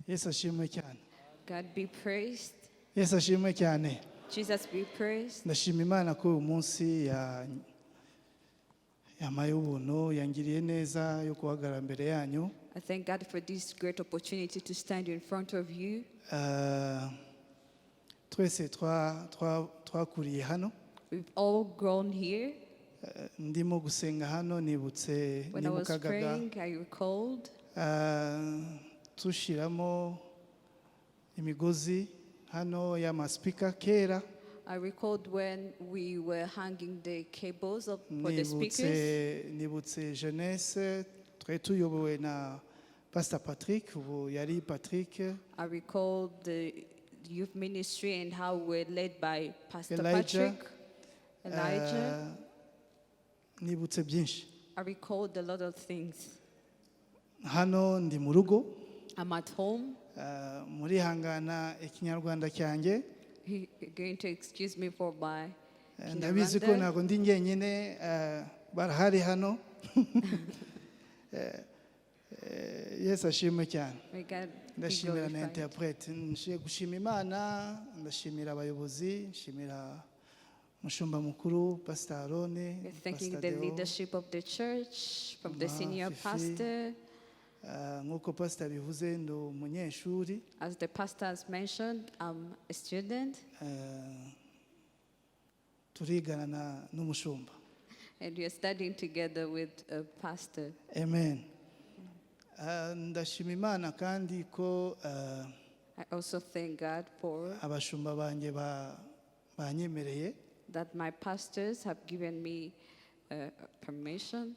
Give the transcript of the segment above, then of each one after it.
Yesu ashimwe cyane. God be praised. Yesu ashimwe cyane. Jesus be praised. Ndashima Imana ko uyu munsi yamaye ubuntu yangiriye neza yo guhagarara mbere yanyu. I thank God for this great opportunity to stand in front of you. Twese twakuriye hano. We've all grown here. Ndimo gusenga hano nibutse When I was praying, I recalled tushiramo imigozi hano y'amaspika kera. I recalled when we were hanging the cables for the speakers. Nibutse jeunesse twari tuyobowe na Pastor Patrick, ubu yari Patrick. I recalled the youth ministry and how we're led by Pastor Elijah. Elijah. Nibutse byinshi. I recalled a lot of things. Hano ndi mu rugo. I'm at home. Muri hangana ikinyarwanda cyanjye. You're going to excuse me for my ndabizi ko ntago ndi ngenyine barahari hano. Yesu ashimwe cyane. Ndashimira na interprete. Nshimira gushima Imana, ndashimira abayobozi, nshimira mushumba mukuru Pastor Arone. Thanking the leadership of the church, from the senior pastor. Nkuko pastor bivuze ndo umunyeshuri. As the pastor has mentioned, I'm a student. Turigana n'umushumba. And we are studying together with a pastor. Amen. Ndashima Imana kandi ko I also thank God for abashumba banjye banyemereye that my pastors have given me permission.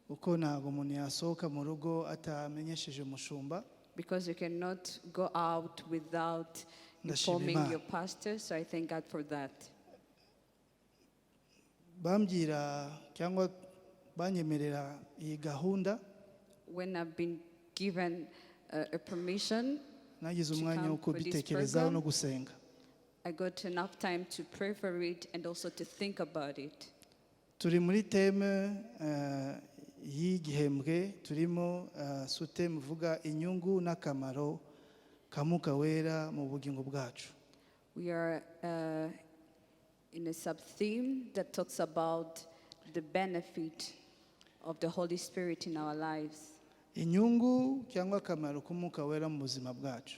Uko ntago umuntu yasohoka mu rugo atamenyesheje umushumba. Because you cannot go out without informing your pastor, so I thank God for that. Bambwira cyangwa banyemerera iyi gahunda. When I've been given a permission, nagize umwanya wo kubitekerezaho no gusenga. I got enough time to pray for it and also to think about it. Turi muri teme y'igihembwe turimo sute muvuga inyungu n'akamaro ka MWUKA WERA mu bugingo bwacu. We are in a sub-theme that talks about the benefit of the Holy Spirit in our lives. Inyungu cyangwa akamaro k'umwuka wera mu buzima bwacu.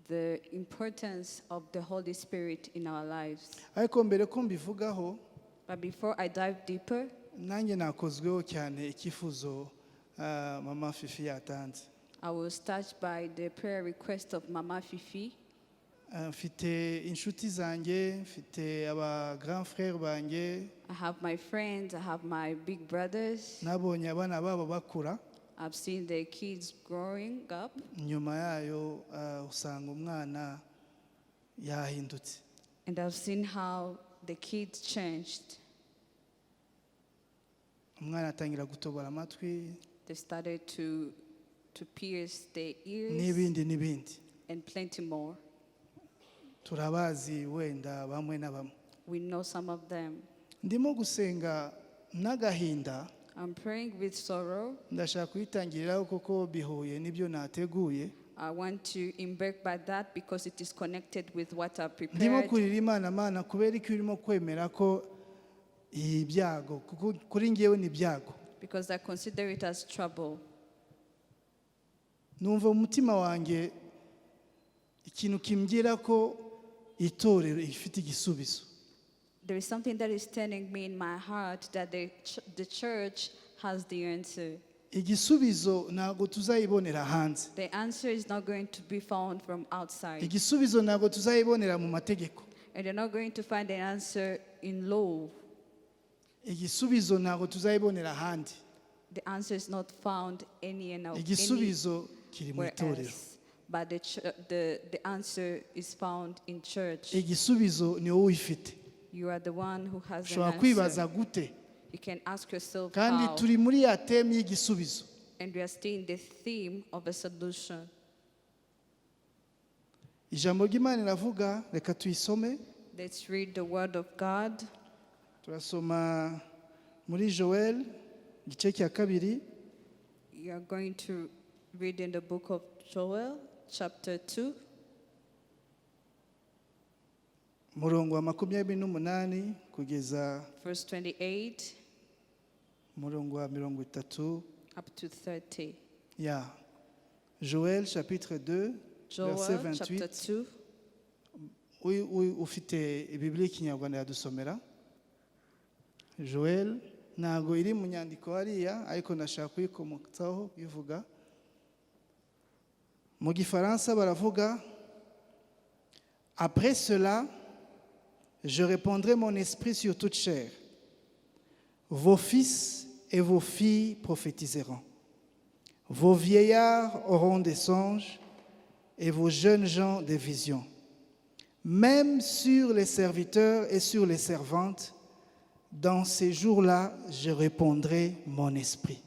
The importance of the Holy Spirit in our lives. Ariko mbere ko mbivugaho, but before I dive deeper, nanjye nakozweho cyane ikifuzo Mama Fifi yatanze. I was touched by the prayer request of Mama Fifi. Mfite inshuti zanjye, mfite aba grand frère banjye. I have my friends, I have my big brothers. Nabonye abana babo bakura. I've seen the kids growing up. Nyuma yayo usanga umwana yahindutse. And I've seen how the kids changed. Umwana atangira gutobora amatwi. They started to pierce their ears. N'ibindi. And plenty more. Turabazi wenda bamwe na bamwe. We know some of them. Ndimo gusenga n'agahinda. I'm praying with sorrow. Ndashaka kwitangiriraho kuko bihuye nibyo nateguye. I want to embark by that because it is connected with what I prepared. Ndimo kurira Imana kubera ko urimo kwemera ko ibyago kuko kuri ngewe ni ibyago. Because I consider it as trouble. Numva umutima wanjye ikintu kimbwira ko itorero ifite igisubizo. There is something that is telling me in my heart that the church has the answer. Igisubizo ntago tuzayibonera hanze. The answer is not going to be found from outside. Igisubizo ntago tuzayibonera mu mategeko. And you're not going to find the answer in law. Igisubizo ntago tuzayibonera handi. The answer is not found anywhere Igisubizo kiri mu itorero. But the answer is found in church. Igisubizo ni wowe ufite. You are the one who has an answer. Kwibaza gute? You can ask yourself kandi how. Turi muri ya theme y'igisubizo. And we are still in the theme of a solution. Ijambo ry'Imana riravuga, reka tuyisome. Let's read the word of God. Turasoma muri Joel igice cya 2. You are going to read in the book of Joel, chapter 2, murongo wa 28 kugeza verse 28 murongo wa 30 up to 30. ya Joël chapitre 2 verset Joel chapter 28. 2. Ufite Bibiliya y'ikinyarwanda yadusomera. Joël ntago iri mu nyandiko hariya ariko ndashaka kuyikomotsaho bivuga. Mu gifaransa baravuga après cela je répandrai mon esprit sur toute chair. Vos fils et vos filles prophétiseront. Vos vieillards auront des songes et vos jeunes gens des visions. Même sur les serviteurs et sur les servantes, dans ces jours-là, je répandrai mon esprit.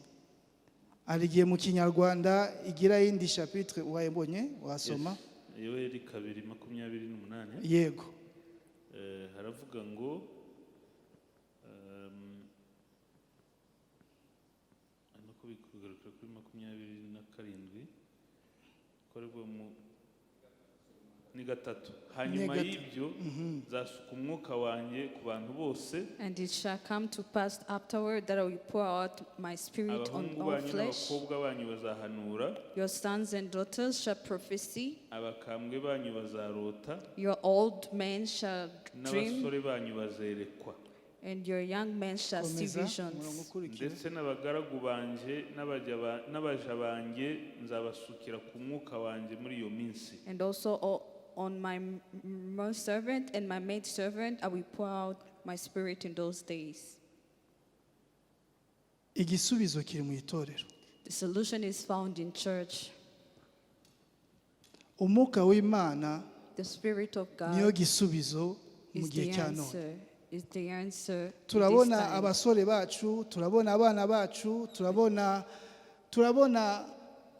Aligiye mu Kinyarwanda igira yindi chapitre wayibonye wasoma. Yoeli 2:28. Yego. Haravuga ngo nuko bikugaruka kuri 27 korwa mu ni gatatu. Hanyuma y'ibyo nzasuka umwuka wanjye ku bantu bose. And it shall come to pass afterward that I will pour out my spirit on Abahungu all banyu flesh. n'abakobwa banyu bazahanura. Your sons and daughters shall prophesy. Abakambwe banyu bazarota. Your old men shall dream. N'abasore banyu bazerekwa. And your young men shall see visions. Ndetse n'abagaragu banje n'abaja banjye nzabasukira ku mwuka wanjye muri iyo minsi. And also on my servant and my maid servant, I will pour out my spirit in those days. Igisubizo kiri mu itorero. The solution is found in church. Umwuka w'Imana The Spirit of niyo God gisubizo mu is gihe the cya none. answer. Is the answer. in this Turabona time. abasore bacu, turabona abana bacu, turabona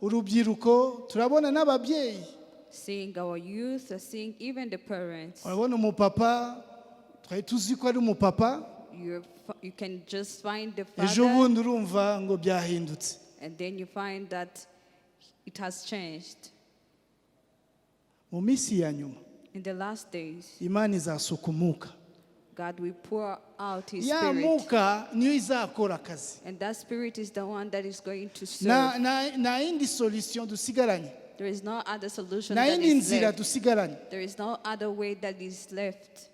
urubyiruko, turabona n'ababyeyi. Seeing our youth, seeing even the parents. Urabona umupapa, twari tuzi ko ari umupapa, You can just find the ejo father, bundi urumva ngo byahindutse. and then you find that it has changed. Mu minsi ya nyuma, In the last days, Imana izasuka umwuka. God will pour out His Ya Spirit. mwuka niyo izakora akazi. And that Spirit is the one that is going to Na serve. yindi solution dusigaranye. There is no other solution Na that yindi is nzira left. dusigaranye. There is no other way that is left.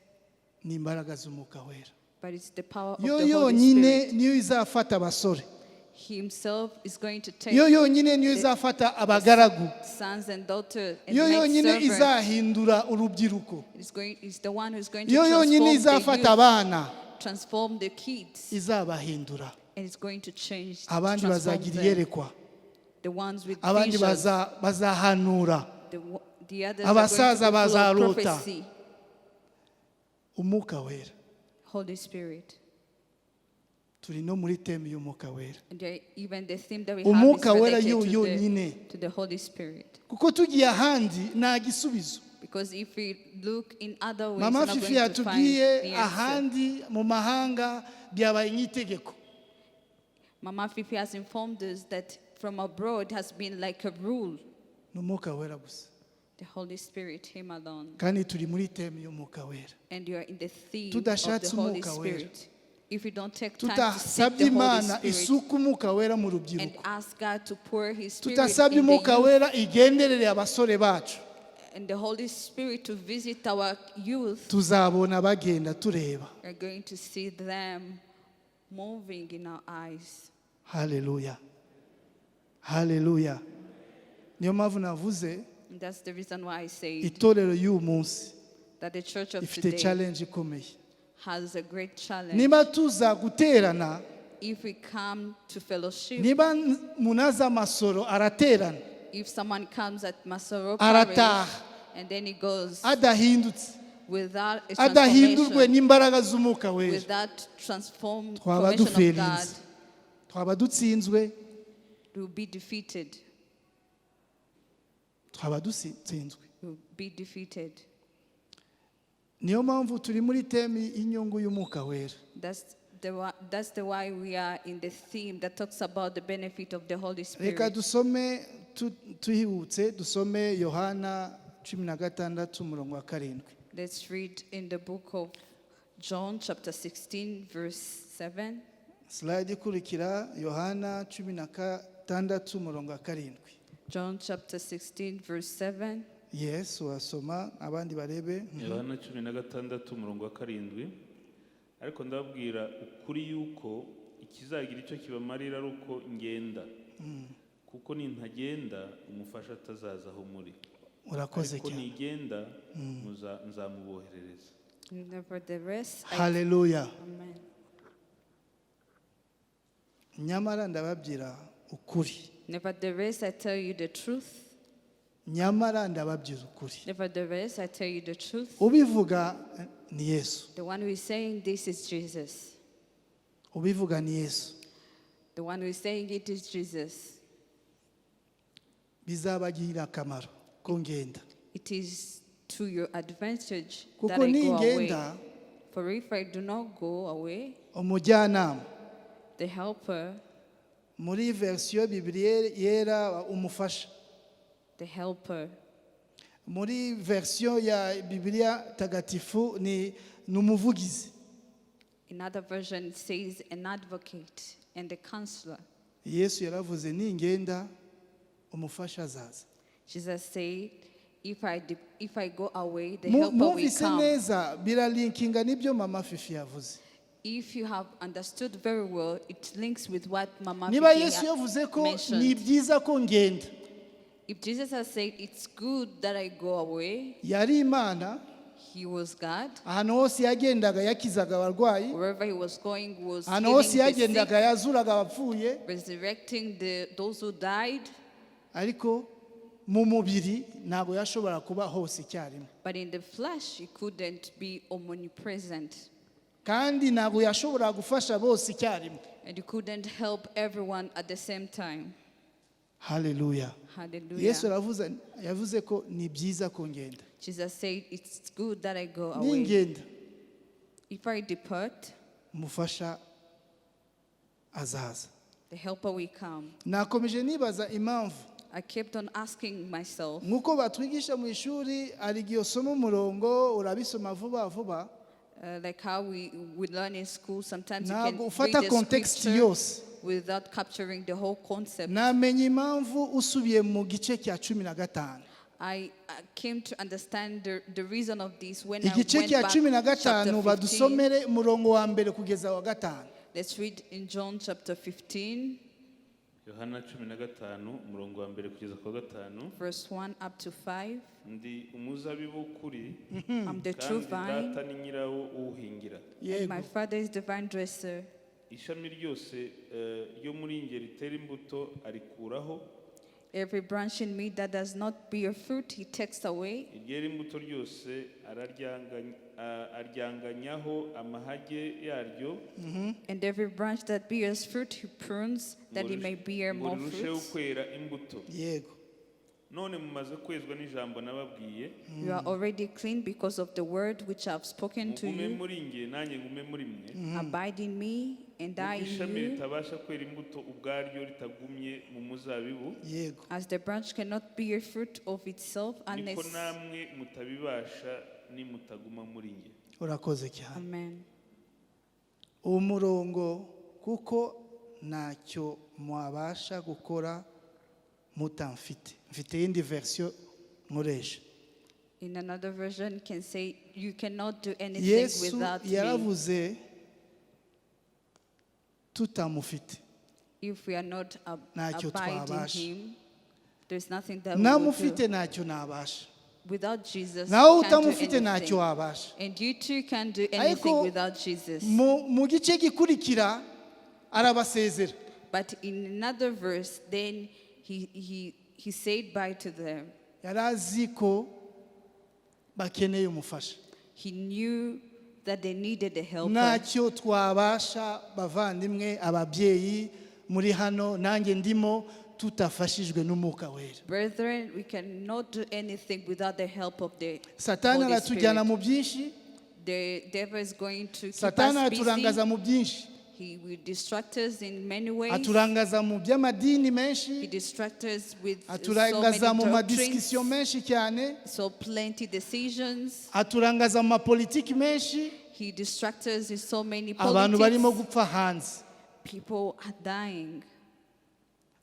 Ni imbaraga z'umwuka wera. But it's the power of Yo the Holy yonyine Spirit. niyo izafata abasore. He Himself is going to take Yo yonyine niyo izafata abagaragu. sons and daughters and Yo maid yonyine servants. izahindura urubyiruko. It's the one who's going to Yo yonyine transform the izafata youth, abana. transform the kids, Izabahindura. and it's going to change, Abandi transform bazagira them. iyerekwa. The ones with Abandi visions, bazahanura. the others Abasaza are going to be full of bazarota. prophecy. Umwuka wera. Holy Spirit. Turi no muri teme y'umwuka wera. And even the theme that we Umwuka have is wera related yonyine. to the Holy Spirit. Kuko tugiye ahandi nta gisubizo. Because if we look in other ways, Mama we're not Fifi going to find yatubwiye the answer. ahandi mu mahanga byabaye nk'itegeko. Mama Fifi has informed us that from abroad has been like a rule. Ni umwuka wera gusa. The Holy Spirit, Him alone. Kandi turi muri teme y'umwuka wera. And you are in the theme of Tudashatse the Holy umwuka wera. Spirit. If you don't take time to seek Tutasabye the Holy Imana Spirit isuka umwuka wera mu and rubyiruko. ask God to pour His Spirit Tutasabye in the umwuka youth wera igenderere abasore bacu. and the Holy Spirit to visit our youth, Tuzabona bagenda tureba. we're going to see them moving in our eyes. Hallelujah. Hallelujah. Niyo mpamvu navuze And that's the reason why I say itorero y'uyu munsi that the church of ifite today challenge ikomeye. has a great challenge. Niba tuza guterana, If we come to fellowship, niba munaza amasoro araterana, if someone comes at Masoro arataha, Parish and then he goes adahindutse, without a adahindurwe transformation, n'imbaraga z'umwuka wera, without transformation twaba of God, duferinze, twaba dutsinzwe, we will be defeated. twaba dutsinzwe. We will be defeated. Niyo mpamvu turi muri teme inyungu y'umwuka wera. That's the why we are in the theme that talks about the benefit of the Holy Spirit. Reka dusome tuhibutse dusome Yohana 16:7. Let's read in the book of John, chapter 16, verse 7. Slide ikurikira Yohana 16:7. John, chapter 16, verse 7. Yes, wasoma abandi barebe. Yohana 16:7. Ariko ndababwira ukuri yuko ikizagira icyo kibamarira ari uko ngenda, kuko nintagenda umufasha atazaza aho muri, Urakoze ariko cyane. nigenda nzamuboherereza. Nevertheless, Hallelujah. Amen. Nyamara ndababwira ukuri. Nevertheless, I tell you the truth. Nyamara ndababwira ukuri. Nevertheless, I tell you the truth. Ubivuga ni Yesu. The one who is saying this is Jesus. Ubivuga ni Yesu. The one who is saying it is Jesus. Bizabagirira akamaro ko ngenda. It is to your advantage that Kuko I go away. ningenda For if I do not go away, umujyanama the helper, muri version Bibiliya yera umufasha. the helper. Muri version ya Bibiliya tagatifu ni umuvugizi. Another version says an advocate and a counselor. Yesu yaravuze ningenda umufasha azaza. Jesus said, if I go away, the helper will Muvise come. neza biralinkinga nibyo mama Fifi yavuze. If you have understood very well, it links with what Mama Niba Fifi Yesu yavuze ko mentioned. ni byiza ko ngenda. If Jesus has said, it's good that I go away, Yari Imana, he was God. ahantu hose yagendaga yakizaga abarwayi, Wherever he was going, he was ahantu healing hose the yagendaga sick, yazuraga abapfuye, resurrecting those who died. ariko mu mubiri ntabwo yashobora kuba hose icyarimwe. But in the flesh, he couldn't be omnipresent. Kandi ntabwo yashobora gufasha bose icyarimwe. And he couldn't help everyone at the same time. Hallelujah. Hallelujah. Yesu yavuze ko ni byiza ko ngenda. Jesus said, it's good that I go away. Ningenda If I depart, umufasha azaza. the helper will come. Nakomeje nibaza impamvu. I kept on asking myself, Nkuko batwigisha mu ishuri ari igihe usoma umurongo urabisoma vuba vuba. like how we learn in school, sometimes you Ntabwo can ufata read the context scripture yose. without capturing the whole concept. Namenye impamvu usubiye mu gice cya 15. I came to understand the reason of this when Igice I went cya back to chapter 15 15. badusomere umurongo wa mbere kugeza wa 5. Let's read in John chapter 15, Yohana 15:1-5. verse 1 up to 5. Ndi umuzabibu w'ukuri, I'm the true kandi vine, data ni nyirawo uwuhingira. and my Father is the vine dresser. Ishami ryose ryo muri nge ritera imbuto arikuraho, Every branch in me that does not bear fruit, he takes away. iryera imbuto ryose aryanganyaho amahage yaryo, And every branch that bears fruit, he prunes, that it may bear ngo more rirusheho fruit. kwera imbuto. Yego. None mumaze kwezwa n'ijambo nababwiye, You are already clean because of the word which I have spoken to mugume you. muri nge nanjye ngume muri mwe. Abide in me, and I Kuko in ishami you. ritabasha kwera imbuto ubwaryo ritagumye mu muzabibu, Yego. As the branch cannot bear fruit of itself niko unless. namwe mutabibasha nimutaguma muri nge. Urakoze cyane. Amen. Uwo murongo kuko ntacyo mwabasha gukora mutamfite. Mfite yindi version nkoresha. In another version, it can say, you cannot do anything Yesu without me. yaravuze tutamufite. If we are not Ntacyo abiding twabasha. him, there's nothing that we will Namufite do. ntacyo nabasha. Without Jesus, Nawe you can't do utamufite ntacyo anything. wabasha. And you too can't do anything Ariko without Jesus. mu gice gikurikira arabasezera. But in another verse, then he said bye to them. Yari azi ko bakeneye umufasha. He knew that they needed a helper. Ntacyo twabasha bavandimwe ababyeyi muri hano nanjye ndimo tutafashijwe n'umwuka wera. Brethren, we cannot do anything without the help of the Satani Holy aratujyana Spirit. mu byinshi. The devil is going to keep Satani us busy. araturangaza mu byinshi. He will distract us in many ways. aturangaza mu by'amadini He menshi, distracts us with so aturangaza mu many madiscussion doctrines, menshi cyane, so plenty decisions. aturangaza mu mapolitiki menshi. He distracts us in so many Abantu barimo politics. gupfa hanze, People are dying.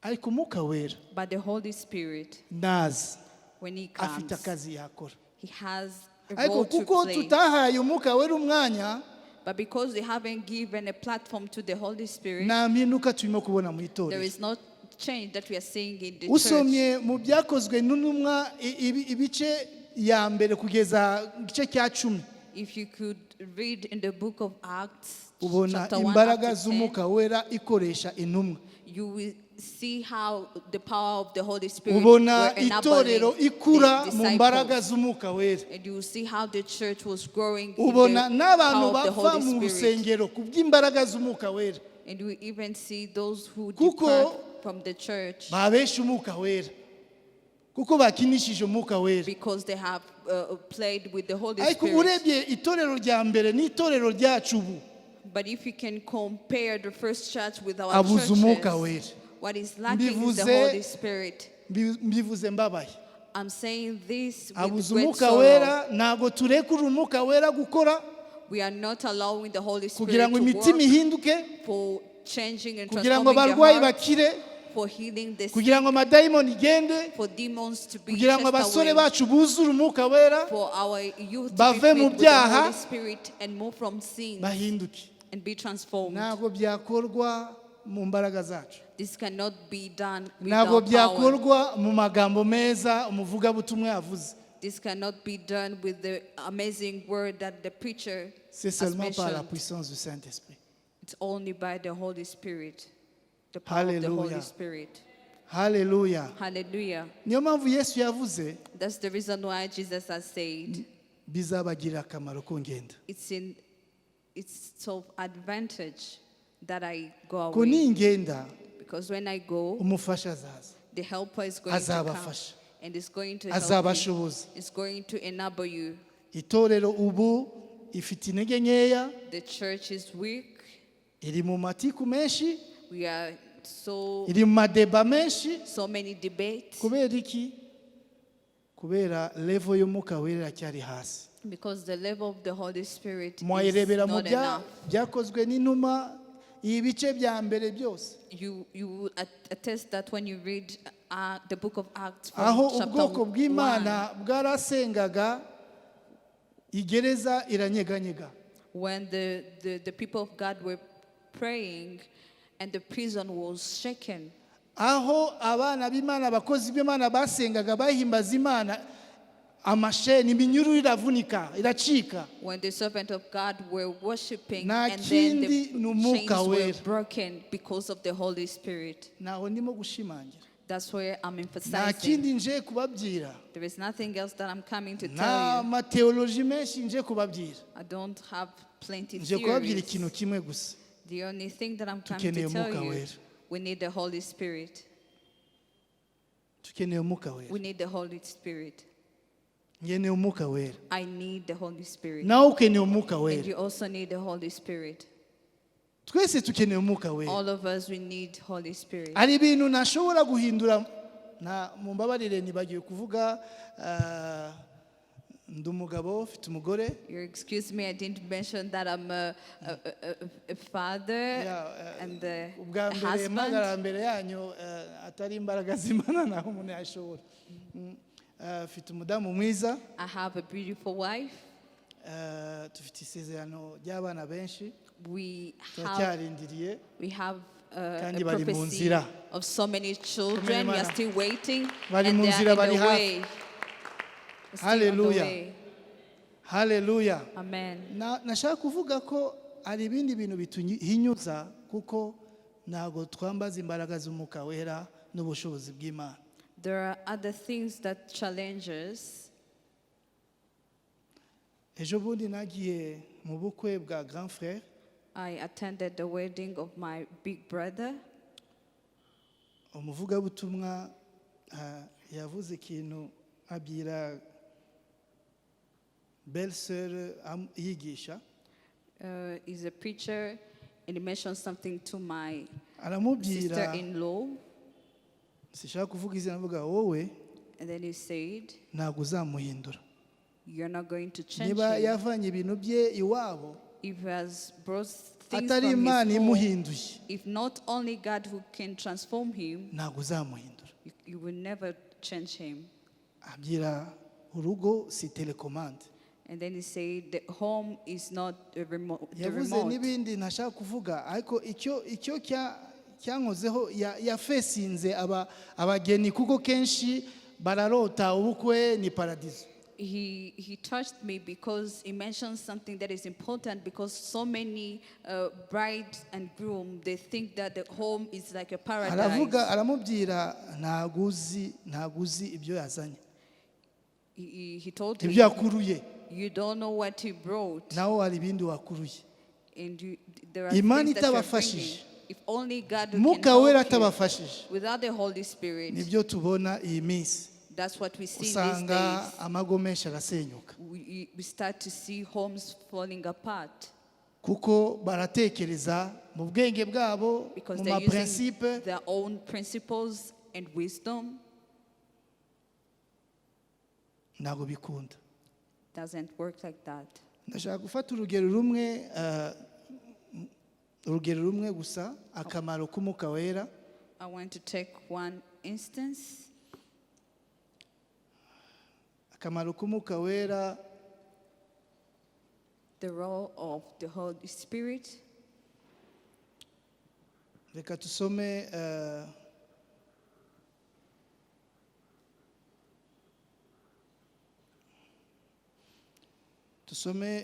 ariko umwuka wera But the Holy Spirit, nazi when He comes, afite akazi yakora. He has a Ariko role to kuko play. tutahaye umwuka wera umwanya, But because we haven't given a platform to the Holy Spirit, nta mpinduka turimo kubona mu there itorero. is no change that we are seeing in the church. Usomye mu byakozwe n'intumwa ibice ya mbere kugeza igice cya 10, If you could read in the book of Acts, ubona chapter 1 imbaraga up to 10, z'umwuka wera ikoresha intumwa. you will see how the power of the Holy Spirit Ubona were itorero enabling ikura the mu mbaraga disciples. z'umwuka wera. And you will see how the church was growing in the Ubona power n'abantu of the bapfa Holy mu Spirit. rusengero ku by'imbaraga z'umwuka wera, And you even see those who Kuko depart from the church babesha umwuka wera, kuko bakinishije umwuka wera. because they have played with the Holy Ariko Spirit. urebye itorero rya mbere n'itorero ryacu ubu, But if you can compare the first church with our abuze umwuka churches, wera. what is lacking is the Mbivuze- Holy Spirit. Mbivuze mbabaye. I'm saying this Abuze with great umwuka sorrow. wera, ntago turekura umwuka wera gukora We are not allowing the Holy Spirit kugira ngo to imitima work ihinduke, for changing and kugira ngo transforming abarwayi their hearts, bakire, for healing the sick, kugira ngo amadayimoni igende, for demons to be kugira ngo chased abasore away, bacu buzure umwuka wera, for our youth to be bave filled mu with the byaha, Holy Spirit and move from sin bahinduke. and be transformed. Ntabwo byakorwa mu mbaraga zacu, This cannot be done ntabwo without power. byakorwa mu magambo meza umuvugabutumwa yavuze. This cannot be done with the amazing word that the preacher C'est has seulement par la mentioned. puissance du Saint-Esprit. It's only by the Holy Spirit, the power of the Hallelujah. Holy Spirit. Haleluya. Hallelujah. Niyo mpamvu Yesu yavuze That's the reason why Jesus has said bizabagirira akamaro ko ngenda. it's of advantage that I go Ko away. ningenda Because when I go, umufasha azaza, the helper is going to come azabafasha, and is going to help you. azabashoboza. It's going to enable you. Itorero ubu ifite intege nkeya, The church is weak. iri mu matiku menshi, We are so iri mu madeba menshi. many debates Kubera iki? Kubera level y'umwuka wera iracyari hasi. because the level of the Holy Spirit is Mwayirebera mu not enough. byakozwe n'intumwa ibice bya mbere byose, You will attest that when you read the book of Acts from aho chapter ubwoko 1, bw'Imana bwarasengaga, igereza iranyeganyega. when the people of God were praying and the prison was shaken. Aho abana b'Imana, abakozi b'Imana basengaga bahimbaza Imana, amasheni, iminyururu iravunika, iracika. When the servant of God were worshiping Nta and then the kindi ni umwuka chains were wera. broken because of the Holy Spirit. Naho ndimo gushimangira. That's where I'm Nta emphasizing. kindi nje kubabwira. There is nothing else that I'm coming to Nta tell you. mateoloji menshi nje kubabwira. I don't have plenty Nje kubabwira theories. ikintu kimwe gusa. The only thing that I'm coming Tukeneye to tell umwuka you, wera. we need the Holy Spirit. Tukeneye umwuka wera. We need the Holy Spirit. Nkeneye umwuka wera. I need the Holy Spirit. Nawe ukeneye umwuka And wera. you also need the Holy Spirit. Twese tukeneye umwuka wera. All of us, we need Holy Spirit. Hari ibintu ntashobora guhindura, mumbabarire nibagiwe kuvuga, ndi umugabo ufite umugore. You excuse me, I didn't mention that I'm a father and a ubwa mbere husband. mpagara mbere yanyu, atari imbaraga z'Imana naho umuntu yashobora. Ufite umudamu mwiza, I have a beautiful wife. dufite isezerano ry'abana benshi, We have kandi a bari mu prophecy nzira. of so many children. We are Imana. still waiting, Bari and mu they nzira, are bari in the hafi. way. Still on the Hallelujah. way. Haleluya. Amen. Nashaka kuvuga ko hari ibindi bintu bituhinyuza, kuko ntago twambaza imbaraga z'umwuka wera n'ubushobozi bw'Imana. There are other things that challenge us. Ejo bundi nagiye mu bukwe bwa grand frère. I attended the wedding of my big brother. Umuvugabutumwa yavuze ikintu abwira belle sœur yigisha. He's a preacher, And he mentioned something to my aramubwira sister-in-law. sishaka kuvuga izina avuga wowe And then he said, ntabwo uzamuhindura you're not going to change niba him. yavanye ibintu bye iwabo If he has brought things atari from Imana his home, imuhinduye if not only God who can transform him, ntabwo uzamuhindura you will never change him. abwira urugo si telekomande And then he said, the home is not a remote. The yavuze remote. n'ibindi ntashaka kuvuga ariko icyo cyankozeho yafesinze abageni kuko kenshi bararota ubukwe ni paradizo. He touched me because he mentioned something that is important, because so many bride and groom, they think that the home is like a paradise. aramubwira ntabwo uzi ibyo yazanye He told ibyo him, yakuruye you don't know what he brought. nawe hari ibindi wakuruye. And there are Imana things that you're itabafashije, bringing. If only God can mwuka wera help you. atabafashije, Without the Holy Spirit, nibyo tubona iyi minsi that's what we see these usanga days. amago menshi arasenyuka We start to see homes falling apart kuko baratekereza mu bwenge bwabo because mu they're using maprincipe their own principles and wisdom. ntabwo bikunda. Doesn't work like that. ndashaka gufata urugero rumwe gusa akamaro k'umwuka wera. I want to take one instance. akamaro k'umwuka wera, The role of the Holy Spirit. reka tusome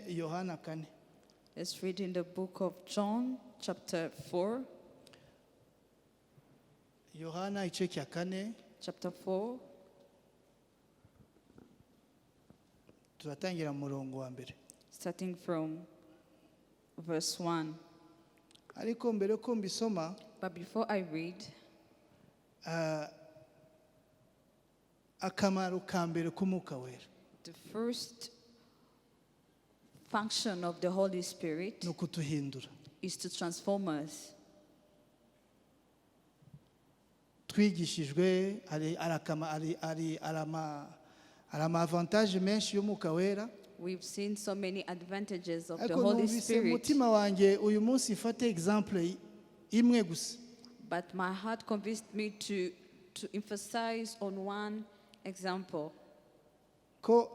Yohana 4. Let's read in the book of John, chapter 4. Yohana igice cya 4 Chapter 4. turatangira mu murongo wa mbere. Starting from verse 1. ariko mbere ko mbisoma But before I read, akamaro ka mbere k'umwuka wera the first function of the Holy Spirit ni ukutuhindura. is to transform us. twigishijwe hari amavantaje menshi y'umwuka wera, We've seen so many advantages of the ariko Holy numvise Spirit, umutima wanjye uyu munsi ifate example imwe gusa. but my heart convinced me to emphasize on one example. ko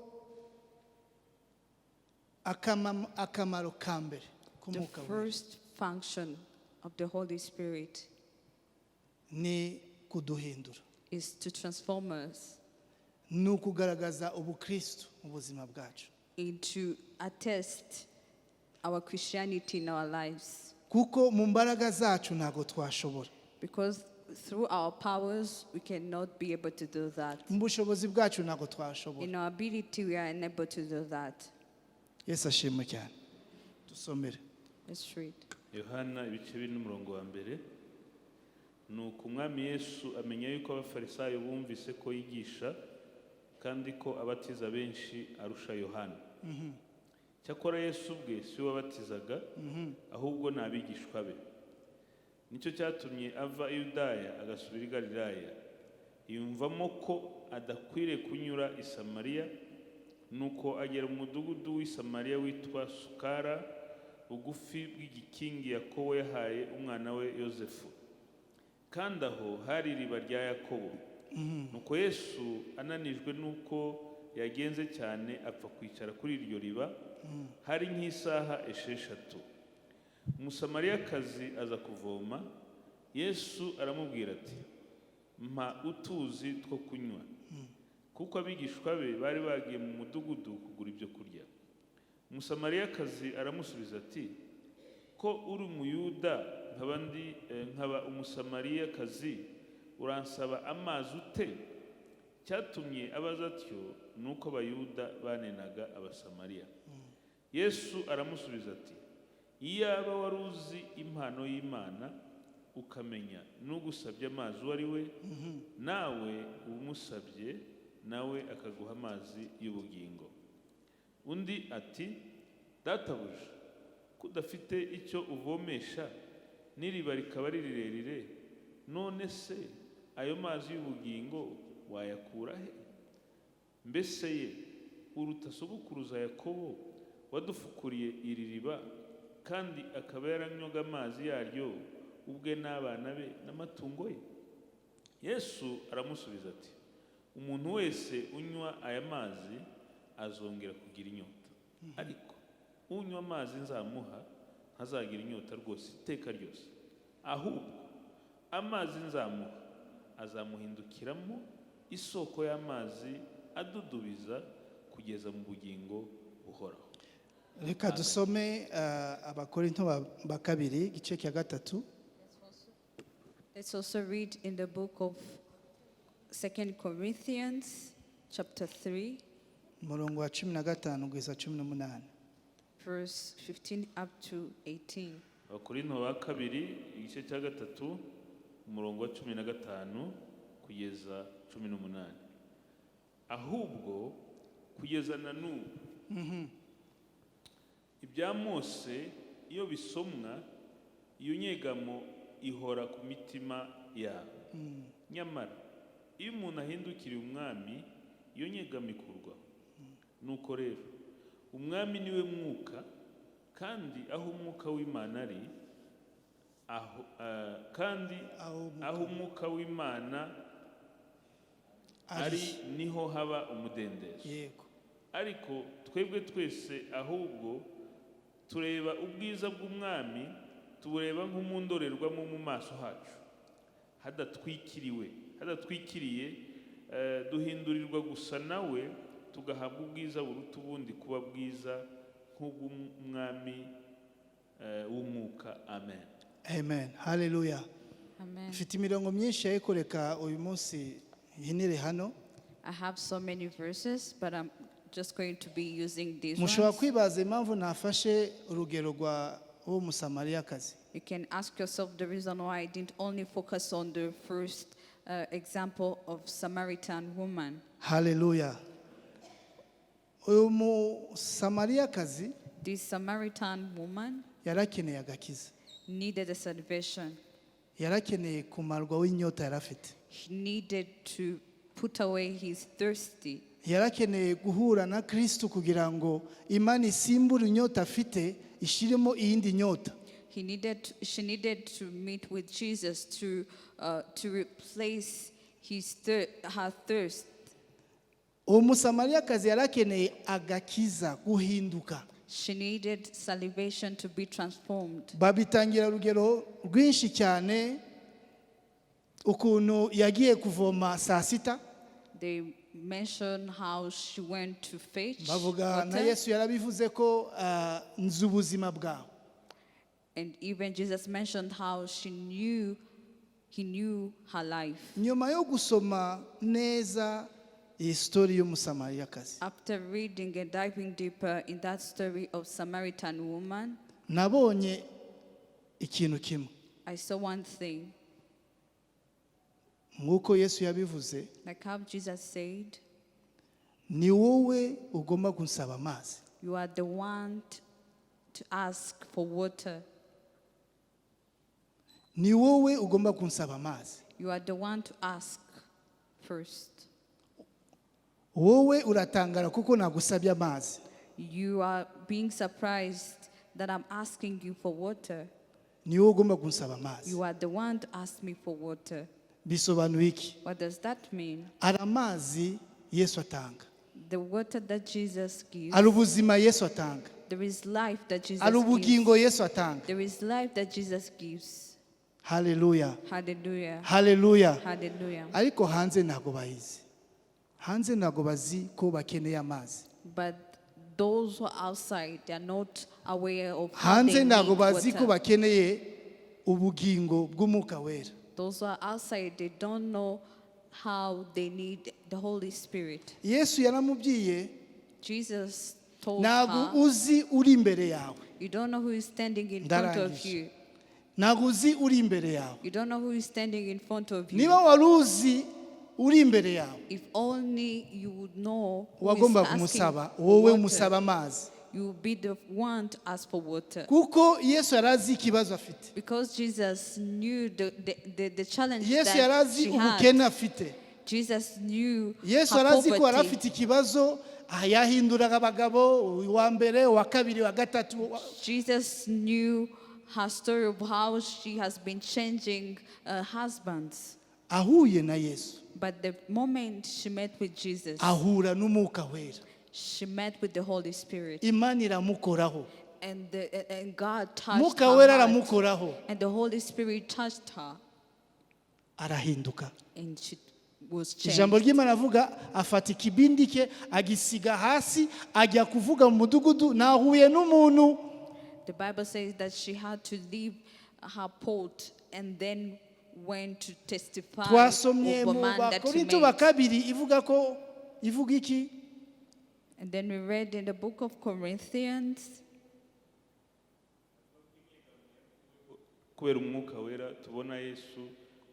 akamaro ka mbere The k'umwuka wera first function of the Holy Spirit ni kuduhindura, is to transform us, ni ukugaragaza ubukristo mu buzima bwacu, into attest our Christianity in our lives. kuko mu mbaraga zacu ntabwo twashobora, Because through our powers, we cannot be able to do that. mu bushobozi bwacu ntabwo twashobora. In our ability, we are unable to do that. Yesu ashimwe cyane. dusomere Let's read. Yohana ibice bine n'umurongo wa mbere. Nuko umwami Yesu amenya yuko abafarisayo bumvise ko yigisha kandi ko abatiza benshi arusha Yohana. Cyakora Yesu ubwe si we wabatizaga, ahubwo ni abigishwa be. Nicyo cyatumye ava i Yudaya agasubira i Galilaya, yumvamo ko adakwiriye kunyura i Samariya, nuko agera mu mudugudu w'i Samariya witwa Sukara, bugufi bw'igikingi Yakobo yahaye umwana we Yosefu. Kandi aho hari iriba rya Yakobo. Nuko Yesu ananijwe nuko yagenze cyane apfa kwicara kuri iryo riba, hari nk'isaha 6. Umusamariyakazi aza kuvoma, Yesu aramubwira ati, mpa utuzi two kunywa, kuko abigishwa be bari bagiye mu mudugudu kugura ibyo kurya. Umusamariyakazi aramusubiza ati, ko uri umuyuda nkaba umusamariyakazi, uransaba amazi ute? Cyatumye abaza atyo nuko abayuda banenaga abasamariya. Yesu aramusubiza ati, iyaba wari uzi impano y'Imana, ukamenya n'ugusabye amazi uwo ari we, nawe umusabye nawe akaguha amazi y'ubugingo. Undi ati, databuja, kudafite icyo uvomesha n'iriba rikaba ari rirerire, none se ayo mazi y'ubugingo wayakura he? Mbese ye uruta sogokuruza Yakobo wadufukuriye iri riba, kandi akaba yaranywaga amazi yaryo ubwe n'abana be n'amatungo ye? Yesu aramusubiza ati, umuntu wese unywa aya mazi azongera kugira inyota, ariko unywa amazi nzamuha ntazagira inyota rwose iteka ryose, ahubwo amazi nzamuha azamuhindukiramo isoko y'amazi adudubiza kugeza mu bugingo buhoraho. Reka dusome Abakorinto ba kabiri igice cya 3. Let's also read in the book of 2 Corinthians chapter 3, umurongo wa 15 kugeza 18. verse 15 up to 18. Abakorinto ba kabiri igice cya 3 umurongo wa 15 kugeza 18. Ahubwo kugeza na n'ubu ibya Mose iyo bisomwa, iyo nyegamo ihora ku mitima yabo. Nyamara iyo umuntu ahindukiriye umwami, iyo nyegamo ikurwaho. Nuko rero umwami niwe mwuka, kandi aho umwuka w'Imana ari, aho umwuka w'Imana ari niho haba umudendezo. Yego. Ariko twebwe twese ahubwo tureba ubwiza bw'umwami, tubureba nk'umundorerwamo mu maso hacu, hadatwikiriye, duhindurirwa gusa nawe, tugahabwa ubwiza buruta ubundi kuba bwiza nk'ubw'umwami w'umwuka. Amen. Amen. Hallelujah. Amen. Mfite imirongo myinshi yayikoreka uyu munsi hinire hano. I have so many verses, but I'm just going to be using these Mushobora ones. kwibaza impamvu nafashe urugero rwa uwo musamariyakazi. You can ask yourself the reason why I didn't only focus on the first example of Samaritan woman. Hallelujah. Uyu musamariyakazi This Samaritan woman yarakeneye agakiza. needed a salvation. Yarakeneye kumarwa w'inyota yarafite. He needed to put away his thirsty. Yarakeneye guhura na Kristo kugira ngo Imana isimbure inyota afite ishiremo iyindi nyota. She needed to meet with Jesus to replace her thirst. Uwo musamariyakazi yarakeneye agakiza guhinduka. She needed salvation to be transformed. Babitangira urugero rwinshi cyane ukuntu yagiye kuvoma saa sita. They mentioned how she went to fetch Bavuga na water. Yesu yarabivuze ko nzi ubuzima bwawe. And even Jesus mentioned how he knew her life. Nyuma yo gusoma neza iyi story y'umusamariyakazi, After reading and diving deeper in that story of Samaritan woman, nabonye ikintu kimwe. I saw one thing. Nk'uko Yesu yabivuze, Like how Jesus said, ni wowe ugomba kunsaba amazi. you are the one to ask for water. Ni wowe ugomba kunsaba amazi. You are the one to ask first. Wowe uratangara kuko nagusabye amazi. You are being surprised that I'm asking you for water. Ni wowe ugomba kunsaba amazi. You are the one to ask me for water. Bisobanuye iki? What does that mean? Ari amazi Yesu atanga. The water that Jesus gives, Ari ubuzima Yesu atanga. there is life that Jesus Ari gives. ubugingo Yesu atanga. There is life that Jesus gives. Hallelujah. Hallelujah. Hallelujah. Hallelujah. Ariko hanze ntago bayizi. Hanze ntago bazi ko bakeneye amazi. But those who are outside, they are not aware of how Hanze they ntago need bazi ko water. bakeneye ubugingo bw'Umwuka Wera. Those who are outside, they don't know how they need the Holy Spirit. Yesu yaramubwiye, Jesus told ntago her, uzi uri imbere yawe. you don't know who is standing in front of Ndarangije. you. Ntago uzi uri imbere yawe. You don't know who is standing in front of Niba you. wari uzi uri imbere yawe, If only you would know who is wagomba asking kumusaba, for wowe water. umusaba amazi. you will be the one to ask for water. kuko yesu yari azi ikibazo afite, Because Jesus knew the challenge yesu yari that azi she ubukene had. afite, Jesus knew yesu her yari azi ko yari poverty. afite ikibazo, yahinduraga abagabo, uwa mbere, uwa kabiri, uwa gatatu. Jesus knew her story of how she has been changing husbands. Ahuye na yesu, But the moment she met with Jesus, ahura n'umwuka wera, she met with the Holy Spirit. imana iramukoraho, And God touched mwuka wera her heart. aramukoraho, And the Holy Spirit touched her. arahinduka. And she was Ijambo changed. ry'Imana avuga afata ikibindi cye agisiga hasi ajya kuvuga mu mudugudu, nahuye n'umuntu. The Bible says that she had to leave her pot and then went to testify Twasomye of a mu man that she Bakorinto ba met. kabiri ivuga iki? And then we read in the book of Corinthians, kubera umwuka wera tubona yesu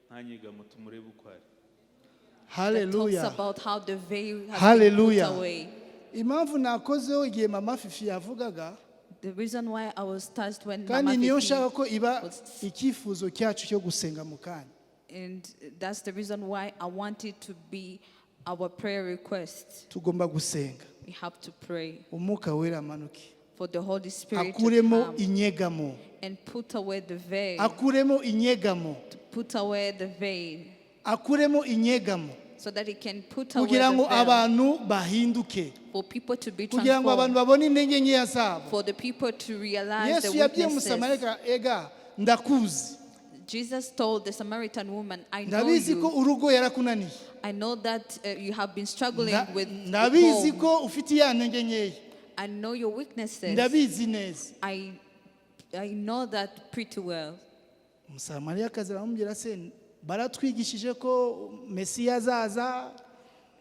nta nyegamo tumurebe uko ari. that talks Hallelujah. about how the veil has been Hallelujah. put away. Impamvu nakozeho igihe mama Fifi yavugaga, The reason why I was touched when kandi Mama niyo Fifi nshaka ko iba was, icyifuzo cyacu cyo gusenga mu kanya. and that's the reason why I want it to be our prayer request. Tugomba gusenga, We have to pray umwuka wera amanuke, for the Holy Spirit to akuremo come inyegamo, and put away the veil, akuremo inyegamo, to put away the veil, akuremo inyegamo, so that it can put away kugira ngo the veil, abantu bahinduke, for people to be kugira ngo abantu transformed, babone intege nkeya zabo. for the people to realize the Yesu yabwiye weaknesses. umusamariyakazi, ega ndakuzi, Jesus told the Samaritan woman, I know ndabizi ko you. urugo yarakunaniye, I know that you have been struggling with ndabizi home. ko ufite ya ntege nkeya, I know your weaknesses. ndabizi neza. I know that pretty well. Umusamariyakazi aramubwira se, baratwigishije ko Mesiya azaza.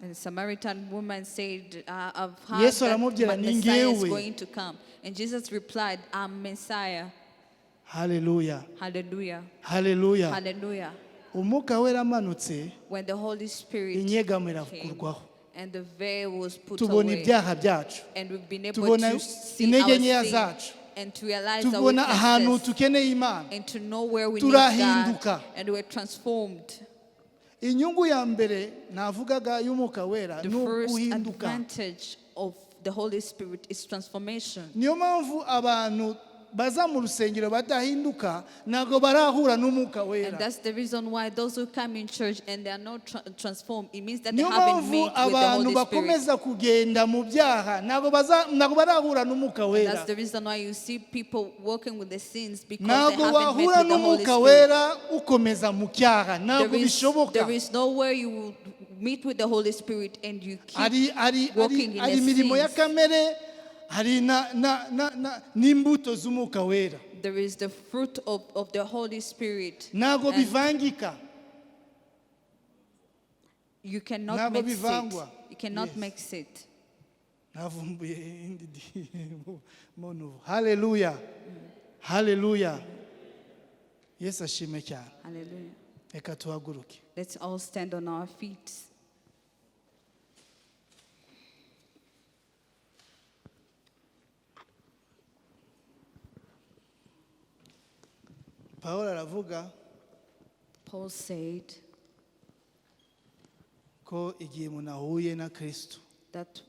And the Samaritan woman said, I've heard Yesu that aramubwira, "Ni Messiah is njyewe." going to come. And Jesus replied, I'm Messiah. Haleluya, Hallelujah. haleluya. Hallelujah. Umwuka wera amanutse, When the Holy Spirit inyegamo came irakurwaho, and the veil was put tubona away, ibyaha byacu, and we've been able tubona to see intege our nkeya sin zacu, and to realize our tubona ahantu weaknesses tukeneye Imana, and to know where we need God, turahinduka. and we're transformed. Inyungu ya mbere navugaga y'umwuka wera The ni first uguhinduka. advantage of the Holy Spirit is transformation. Niyo mpamvu abantu baza mu rusengero badahinduka ntabwo barahura n'umwuka And wera. that's the reason why those who come in church and they are not transformed, it means that they Niyo haven't mpamvu met with the abantu Holy Spirit. bakomeza kugenda mu byaha ntabwo barahura n'umwuka And wera. that's the reason why you see people walking with the sins, because Ntabwo they haven't met wahura with the Holy n'umwuka Spirit. wera ukomeza mu cyaha, ntabwo bishoboka. There is nowhere you will meet with the Holy Spirit and you keep Hari walking in the imirimo ya sins. kamere, hari n'imbuto z'umwuka wera. There is the fruit of the Holy Spirit. Ntabwo And bivangika. you cannot Ntabwo mix it. bivangwa. You cannot Yes. mix it. Navumbuye indi muntu. Haleluya, haleluya. Yesu ashime cyane. Hallelujah. Reka tuhaguruke. Let's all stand on our feet. Pawulo aravuga Paul said ko igihe umuntu ahuye na Kristo, that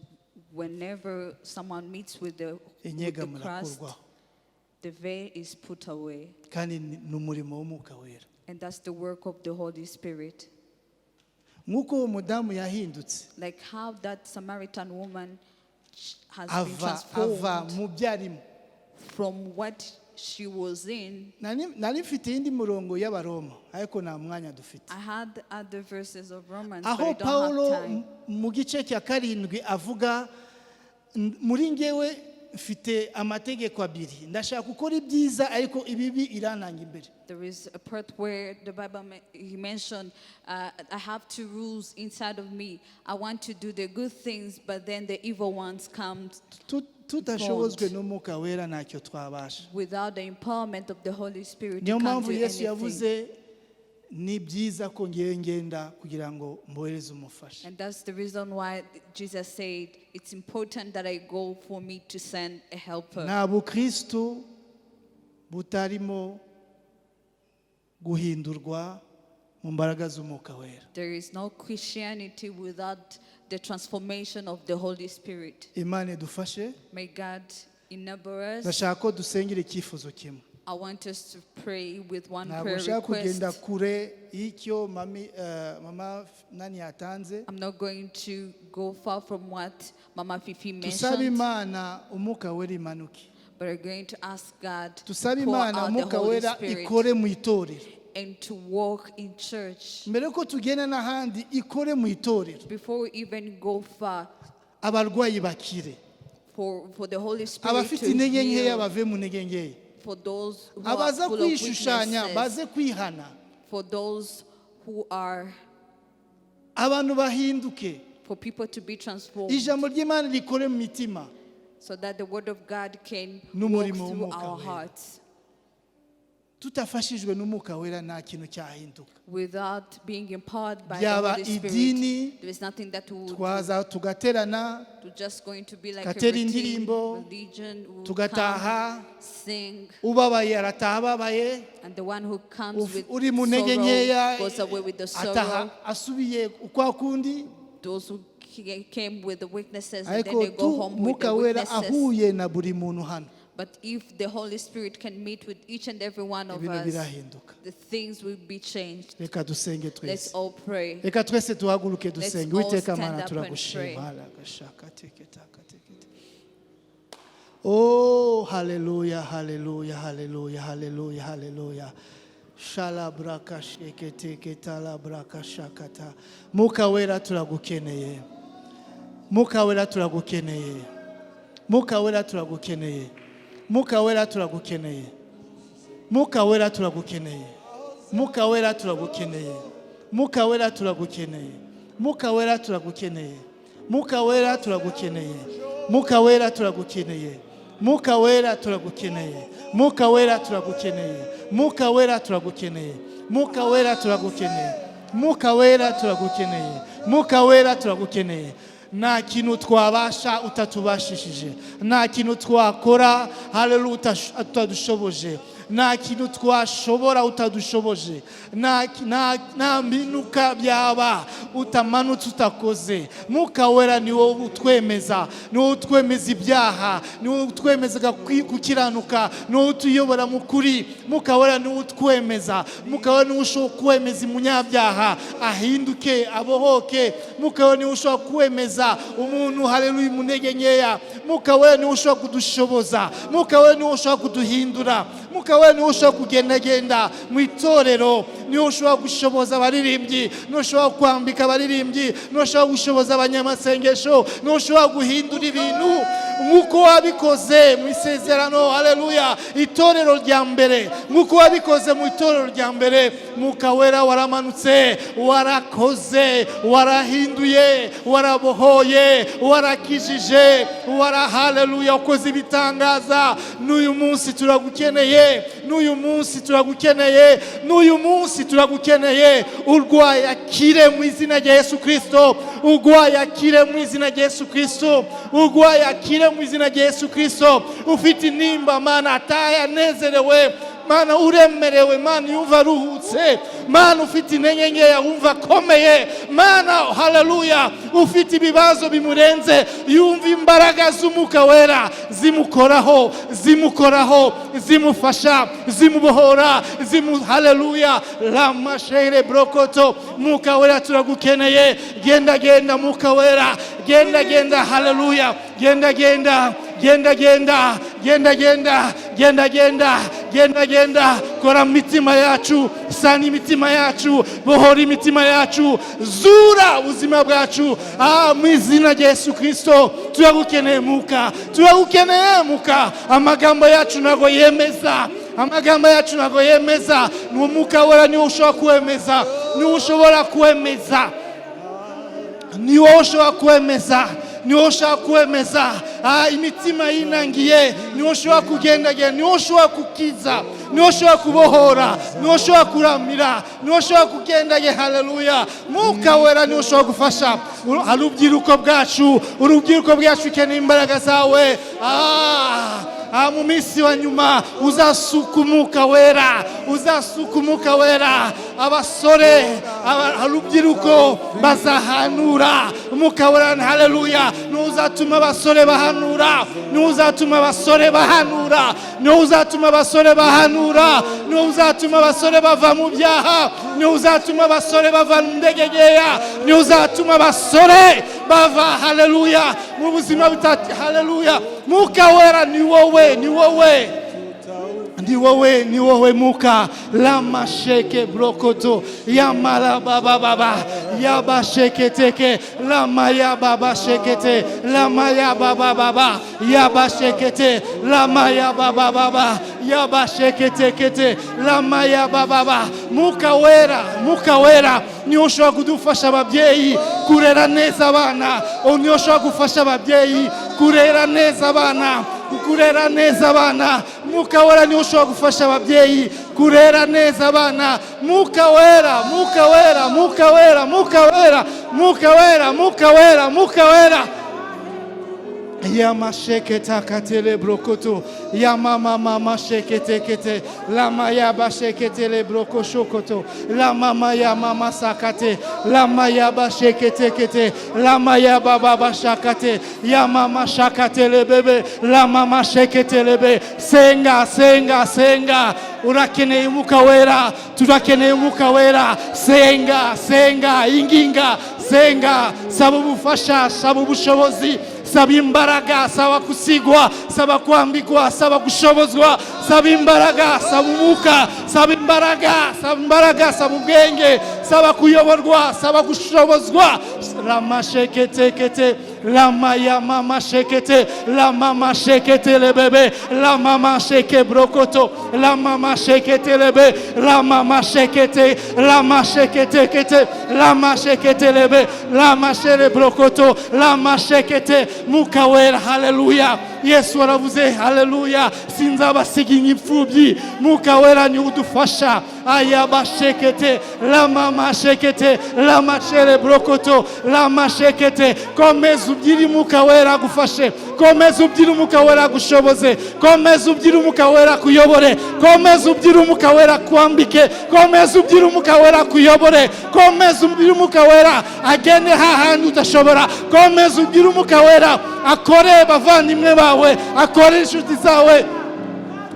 whenever someone meets with the inyegamo Christ, irakurwaho, the veil is put away. kandi ni umurimo w'umwuka wera. And that's the work of the Holy Spirit. Nk'uko uwo mudamu yahindutse, Like how that Samaritan woman has been ava transformed mu byarimo. from what she was in. Nari mfite indi murongo y'Abaroma, ariko nta mwanya dufite. I had other verses of Romans, but I Aho don't Pawulo have time. mu gice cya 7 avuga, muri ngewe mfite amategeko abiri, ndashaka gukora ibyiza ariko ibibi irananga imbere. There is a part where the Bible he mentioned, I have two rules inside of me. I want to do the good things, but then the evil ones come. Tutashobozwe n'umwuka wera ntacyo twabasha. Without the empowerment of the Holy Spirit, Niyo you can't mpamvu do Yesu anything. yavuze ni byiza ko ngiye ngenda kugira ngo mbohereze umufasha. And that's the reason why Jesus said, it's important that I go for me to send a helper. Nta bukristo butarimo guhindurwa mu mbaraga z'umwuka wera. There is no Christianity without the transformation of the Holy Spirit. Imana idufashe. May God enable us. Ndashaka ko dusengera icyifuzo kimwe. I want us to pray with one Ntabwo prayer nshaka kugenda request. kure y'icyo mama nani yatanze. I'm not going to go far from what Mama Fifi Tusabe mentioned, Imana umwuka wera imanuke. but we're going to ask God to Tusabe pour Imana out the umwuka Holy wera Spirit ikore mu itorero. and to walk in church. Mbere ko tugenda n'ahandi ikore mu itorero. Before we even go far, Abarwayi bakire. for the Holy Spirit Abafite to intege nkeya heal, bave mu ntege nkeya. for those who are Abaza full of kwishushanya weaknesses, baze kwihana. for those who are, Abantu bahinduke. for people to be transformed, Ijambo ry'Imana rikore mu mitima. so that the word of God can walk N'umurimo through w'Umwuka our Wera. hearts. Tutafashijwe n'umwuka wera nta kintu cyahinduka. Without being empowered by the Byaba Holy Spirit, idini, there is nothing that we would do. Twaza tugaterana, We're just going to be like a tugatera routine indirimbo, religion. We will tugataha, come, sing, ubabaye arataha ababaye, and the one who comes with uri mu ntege sorrow nkeya goes away with the ataha sorrow. asubiye ukwa kundi. Those who came with the weaknesses and then Ariko they go home with the umwuka wera weaknesses. ahuye na buri muntu hano, But if the Holy Spirit can meet with each and every one of ibintu us, birahinduka. the things will be changed. Reka dusenge Let's twese. all pray. Reka twese tuhaguruke Let's dusenge. all Uwiteka stand Mana up and pray. turagushima. Haragashaka teketa kateketa. Oh, hallelujah, hallelujah, hallelujah, hallelujah, hallelujah. Shala braka shekete ketala braka shakata. Mwuka wera turagukeneye. Mwuka wera turagukeneye. Mwuka wera turagukeneye. Mwuka wera turagukeneye. Mwuka wera turagukeneye. Mwuka wera turagukeneye. Mwuka wera turagukeneye. Mwuka wera turagukeneye. Mwuka wera turagukeneye. Mwuka wera turagukeneye. Mwuka wera turagukeneye. Mwuka wera turagukeneye. Mwuka wera turagukeneye. Mwuka wera turagukeneye. Mwuka wera turagukeneye. Mwuka wera turagukeneye. Nta kintu twabasha utatubashishije, nta kintu twakora haleluya utadushoboje, nta kintu twashobora utadushoboje, nta mbinuka byaba utamanutse utakoze. Mwuka wera ni wowe utwemeza, ni wowe utwemeza ibyaha, ni wowe utwemeza gukiranuka, ni wowe utuyobora mu kuri. Mwuka wera ni wowe utwemeza, mwuka wera ni wowe ushobora kwemeza umunyabyaha ahinduke abohoke. Mwuka wera ni wowe ushobora kwemeza umuntu haleluya mu ntege nkeya. Mwuka wera ni wowe ushobora kudushoboza, mwuka wera ni wowe ushobora kuduhindura. Mwuka wera ni wowe ushobora kugendagenda mu itorero, ni wowe ushobora gushoboza abaririmbyi, ni wowe ushobora kwambika abaririmbyi, ni wowe ushobora gushoboza abanyamasengesho, ni wowe ushobora guhindura ibintu nk'uko wabikoze mu isezerano haleluya itorero rya mbere, nk'uko wabikoze mu itorero rya mbere. Mwuka wera waramanutse, warakoze, warahinduye, warabohoye, warakijije, haleluya ukoze ibitangaza. N'uyu munsi turagukeneye, n'uyu munsi turagukeneye, n'uyu munsi turagukeneye. Urwaye akire mu izina rya Yesu Kristo, urwaye akire mu izina rya Yesu Kristo, urwaye akire mu izina rya Yesu Kristo. Ufite nimba Mana atayanezerewe, Mana uremerewe, Mana yumva ruhutse, Mana ufite intege nkeya wumva akomeye, Mana haleluya ufite ibibazo bimurenze yumva imbaraga z'umwuka wera zimukoraho, zimukoraho, zimufasha, zimubohora, haleluya lamashere brokoto. Mwuka wera turagukeneye. Genda genda mwuka wera, genda genda haleluya, genda genda, genda genda, genda genda, genda genda, genda genda. Kora mitima yacu, sana imitima yacu, bohora imitima yacu, zura ubuzima bwacu mu izina rya Yesu Kristo. Turagukeneye mwuka, turagukeneye mwuka. Amagambo yacu nago yemeza, amagambo yacu nago yemeza. Ni umwuka wera ni ushobora kwemeza, ni ushobora kwemeza, ni ushobora kwemeza, ni ushobora kwemeza imitima yinangiye, ni ushobora kugendagenda, ni ushobora kukiza niwe ushobora kubohora, niwe ushobora kuramira, niwe ushobora kugendage. Haleluya. Mwuka wera niwe ushobora gufasha urubyiruko bwacu. Urubyiruko bwacu rukeneye imbaraga zawe. Mu minsi wa nyuma uzasuka umwuka wera, uzasuka umwuka wera. Abasore, urubyiruko bazahanura umwuka wera. Haleluya. Nuzatuma abasore bahanura, nuzatuma abasore bahanura, nuzatuma abasore bahanura, nuzatuma abasore bava mu byaha, nuzatuma abasore bava mu ndegegeya, nuzatuma abasore bava haleluya mu buzima bitatu. Haleluya. Mwuka wera ni wowe, ni wowe, ni wowe, ni wowe Mwuka. Lama sheke brokoto yamala baba baba yaba sheketeke lama ya baba shekete lama ya baba baba yaba shekete lama ya baba baba yaba shekete lama ya baba baba. Mwuka wera, Mwuka wera ni ushobora kudufasha ababyeyi kurera neza abana. Ni ushobora gufasha ababyeyi kurera neza abana, kurera neza abana. Mwuka wera ni ushobora gufasha ababyeyi kurera neza abana. Mwuka wera, Mwuka wera, Mwuka wera, Mwuka wera, Mwuka wera, Mwuka wera, Mwuka wera. Yama sheketa katele brokoto yama mama shekete kete lama yaba shekete le broko shokoto lama mama yama masakate lama yaba shekete kete lama yaba baba shakate yama mama shakate le bebe lama mama shekete lebe. Senga senga senga urakeneye umwuka wera, turakeneye umwuka wera. Senga senga inginga senga, saba ubufasha, saba ubushobozi, saba imbaraga, saba kusigwa, saba kwambikwa, saba gushobozwa, saba imbaraga, saba umwuka, saba imbaraga, saba imbaraga, saba ubwenge, saba kuyoborwa, saba gushobozwa. Lama shekete kete lama ya mama shekete la mama shekete le bebe la mama sheke brokoto la mama shekete lebe la mama shekete la mama shekete kete la mama shekete lebe la mama shere brokoto la mama shekete. Mwuka wera. Haleluya. Yesu aravuze haleluya, sinzabasiga imfubyi. Mwuka wera ni udufasha. Ayaba shekete la mama shekete la mama shere brokoto la mama shekete. Komeza ubyiri umwuka wera gufashe, komeza ubyiri umwuka wera gushoboze, komeza ubyiri umwuka wera kuyobore, komeza ubyiri umwuka wera kwambike, komeza ubyiri umwuka wera kuyobore, komeza ubyiri umwuka wera agende hahandi udashobora, komeza ubyiri umwuka wera akore bavandimwe bawe, akore inshuti zawe.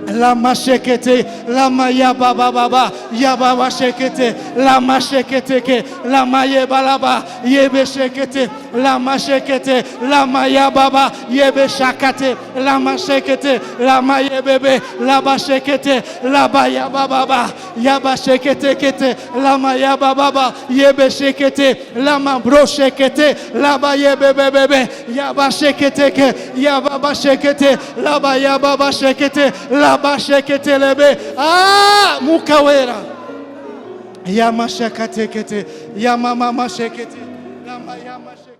Lama shekete lama ya baba baba ya baba shekete lama shekete ke lama ye balaba yebe shekete lama shekete lama ya baba yebe shakate lama shekete lama ye bebe laba shekete laba ya baba ya ba shekete kete lama ya baba yebe shekete lama bro shekete laba ye bebe bebe ya ba shekete ke ya baba shekete laba ya baba shekete laba shekete lebe. Mwuka wera. Yama shekete kete yama mama shekete lama yama shekete.